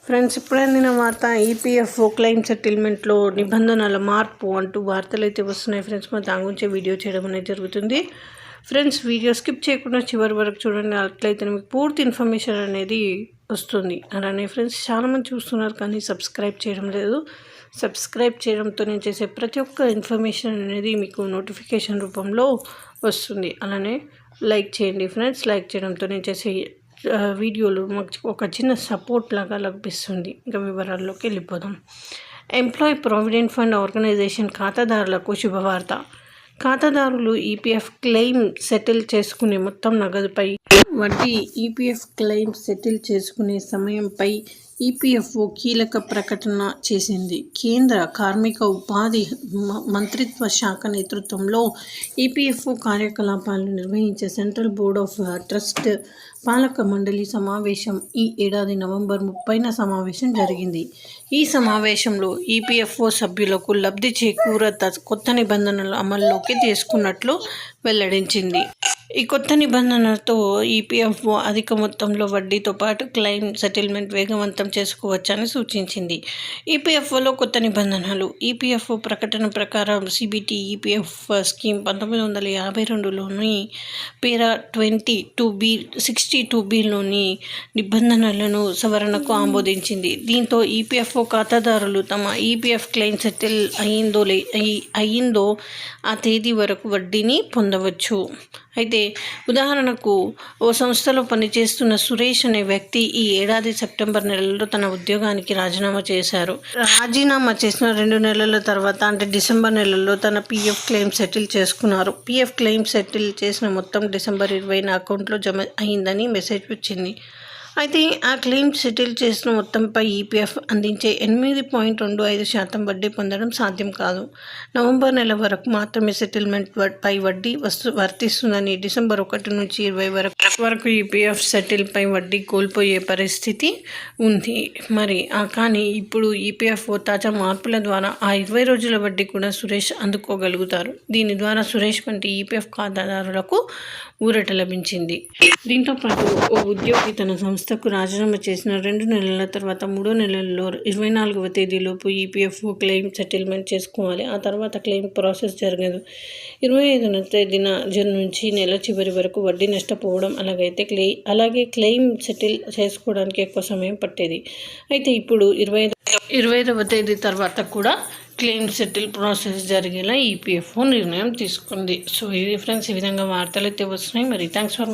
Friends, ఇప్పుడే అందిన వార్త ఈపీఎఫ్ఓ క్లెయిమ్ సెటిల్మెంట్లో నిబంధనల మార్పు అంటూ వార్తలు అయితే వస్తున్నాయి ఫ్రెండ్స్. మరి దాని గురించి వీడియో చేయడం అనేది జరుగుతుంది. ఫ్రెండ్స్, వీడియో స్కిప్ చేయకుండా చివరి వరకు చూడండి. అట్లయితే మీకు పూర్తి ఇన్ఫర్మేషన్ అనేది వస్తుంది. అలానే ఫ్రెండ్స్, చాలామంది చూస్తున్నారు కానీ సబ్స్క్రైబ్ చేయడం లేదు. సబ్స్క్రైబ్ చేయడంతో నేను చేసే ప్రతి ఒక్క ఇన్ఫర్మేషన్ అనేది మీకు నోటిఫికేషన్ రూపంలో వస్తుంది. అలానే లైక్ చేయండి ఫ్రెండ్స్. లైక్ చేయడంతో నేను చేసే వీడియోలు మాకు ఒక చిన్న సపోర్ట్ లాగా లభిస్తుంది. ఇంకా వివరాల్లోకి వెళ్ళిపోదాం. ఎంప్లాయీ ప్రావిడెంట్ ఫండ్ ఆర్గనైజేషన్ ఖాతాదారులకు శుభవార్త. ఖాతాదారులు ఈపీఎఫ్ క్లెయిమ్ సెటిల్ చేసుకునే మొత్తం నగదుపై వడ్డీ. ఈపీఎఫ్ క్లెయిమ్ సెటిల్ చేసుకునే సమయంపై ఈపీఎఫ్ఓ కీలక ప్రకటన చేసింది. కేంద్ర కార్మిక ఉపాధి మంత్రిత్వ శాఖ నేతృత్వంలో ఈపీఎఫ్ఓ కార్యకలాపాలను నిర్వహించే సెంట్రల్ బోర్డ్ ఆఫ్ ట్రస్ట్ పాలక మండలి సమావేశం ఈ ఏడాది నవంబర్ 30న సమావేశం జరిగింది. ఈ సమావేశంలో ఈపీఎఫ్ఓ సభ్యులకు లబ్ధి చేకూరత కొత్త నిబంధనలు అమల్లోకి తీసుకున్నట్లు వెల్లడించింది. ఈ కొత్త నిబంధనలతో ఈపీఎఫ్ఓ అధిక మొత్తంలో వడ్డీతో పాటు క్లెయిమ్ సెటిల్మెంట్ వేగవంతం చేసుకోవచ్చని సూచించింది. ఈపీఎఫ్ఓలో కొత్త నిబంధనలు. ఈపీఎఫ్ఓ ప్రకటన ప్రకారం సిబిటి ఈపీఎఫ్ స్కీమ్ 1952లోని పేరా 62బిలోని నిబంధనలను సవరణకు ఆమోదించింది. దీంతో ఈపీఎఫ్ఓ ఖాతాదారులు తమ ఈపీఎఫ్ క్లెయిమ్ సెటిల్ అయ్యిందో ఆ తేదీ వరకు వడ్డీని పొందవచ్చు. అయితే ఉదాహరణకు, ఓ సంస్థలో పనిచేస్తున్న సురేష్ అనే వ్యక్తి ఈ ఏడాది సెప్టెంబర్ నెలలో తన ఉద్యోగానికి రాజీనామా చేశారు. రాజీనామా చేసిన 2 నెలల తర్వాత అంటే డిసెంబర్ నెలలో తన పీఎఫ్ క్లెయిమ్ సెటిల్ చేసుకున్నారు. పీఎఫ్ క్లెయిమ్ సెటిల్ చేసిన మొత్తం డిసెంబర్ 20న అకౌంట్లో జమ అయిందని మెసేజ్ వచ్చింది. అయితే ఆ క్లెయిమ్ సెటిల్ చేసిన మొత్తంపై ఈపీఎఫ్ అందించే 8.25% వడ్డీ పొందడం సాధ్యం కాదు. నవంబర్ నెల వరకు మాత్రమే సెటిల్మెంట్ పై వడ్డీ వర్తిస్తుందని, డిసెంబర్ 1 నుంచి 20 వరకు ఈపీఎఫ్ సెటిల్ పై వడ్డీ కోల్పోయే పరిస్థితి ఉంది. కానీ ఇప్పుడు ఈపీఎఫ్ఓ తాజా మార్పుల ద్వారా ఆ 20 రోజుల వడ్డీ కూడా సురేష్ అందుకోగలుగుతారు. దీని ద్వారా సురేష్ వంటి ఈపీఎఫ్ ఖాతాదారులకు ఊరట లభించింది. దీంతో పాటు ఓ ఉద్యోగి తన సంస్థకు రాజీనామా చేసిన 2 నెలల తర్వాత 3వ నెలలో 24వ తేదీలోపు ఈపీఎఫ్ఓ క్లెయిమ్ సెటిల్మెంట్ చేసుకోవాలి. ఆ తర్వాత క్లెయిమ్ ప్రాసెస్ జరగదు. 25వ తేదీన నుంచి నెల చివరి వరకు వడ్డీ నష్టపోవడం అలాగే క్లెయిమ్ సెటిల్ చేసుకోవడానికి ఎక్కువ సమయం పట్టేది. అయితే ఇప్పుడు 25వ తేదీ తర్వాత కూడా క్లెయిమ్ సెటిల్ ప్రాసెస్ జరిగేలా ఈపీఎఫ్ఓ నిర్ణయం తీసుకుంది. సో ఇది ఫ్రెండ్స్, ఈ విధంగా వార్తలు అయితే వస్తున్నాయి. మరి థ్యాంక్స్ ఫర్